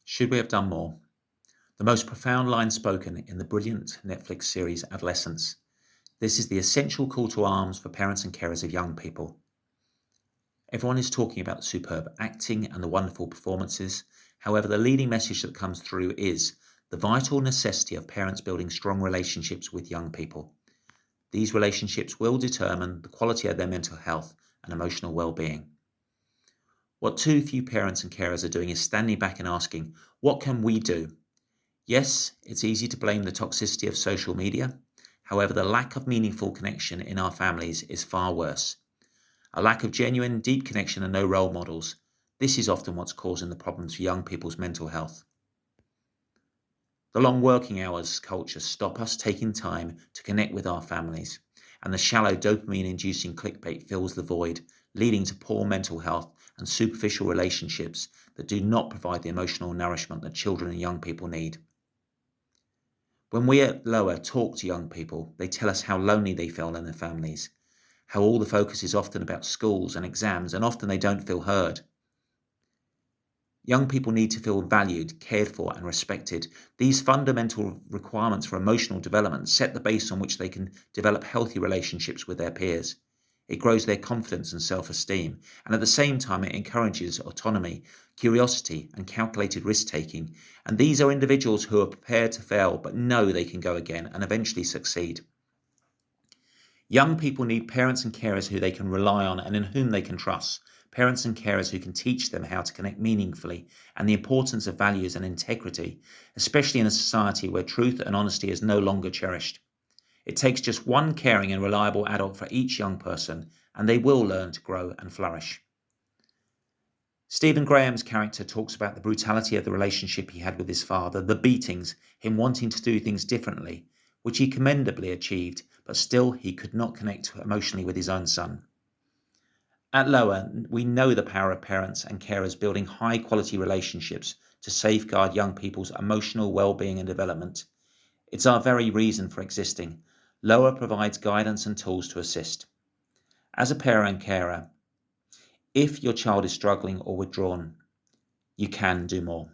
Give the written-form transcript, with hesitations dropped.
Should we have done more? The most profound line spoken in the brilliant Netflix series Adolescence. This is the essential call to arms for parents and carers of young people. Everyone is talking about the superb acting and the wonderful performances. However, the leading message that comes through is the vital necessity of parents building strong relationships with young people. These relationships will determine the quality of their mental health and emotional well-being. What too few parents and carers are doing is standing back and asking, what can we do? Yes, it's easy to blame the toxicity of social media. However, the lack of meaningful connection in our families is far worse. A lack of genuine, deep connection and no role models. This is often what's causing the problems for young people's mental health. The long working hours culture stop us taking time to connect with our families, and the shallow dopamine-inducing clickbait fills the void, leading to poor mental health and superficial relationships that do not provide the emotional nourishment that children and young people need. When we at Lower talk to young people, they tell us how lonely they feel in their families, how all the focus is often about schools and exams, and often they don't feel heard. Young people need to feel valued, cared for, and respected. These fundamental requirements for emotional development set the base on which they can develop healthy relationships with their peers. It grows their confidence and self-esteem, and at the same time it encourages autonomy, curiosity, and calculated risk-taking. And these are individuals who are prepared to fail, but know they can go again and eventually succeed. Young people need parents and carers who they can rely on and in whom they can trust. Parents and carers who can teach them how to connect meaningfully and the importance of values and integrity, especially in a society where truth and honesty is no longer cherished. It takes just one caring and reliable adult for each young person, and they will learn to grow and flourish. Stephen Graham's character talks about the brutality of the relationship he had with his father, the beatings, him wanting to do things differently, which he commendably achieved, but still he could not connect emotionally with his own son. At Lower, we know the power of parents and carers building high-quality relationships to safeguard young people's emotional well-being and development. It's our very reason for existing. Lower provides guidance and tools to assist. As a parent and carer, if your child is struggling or withdrawn, you can do more.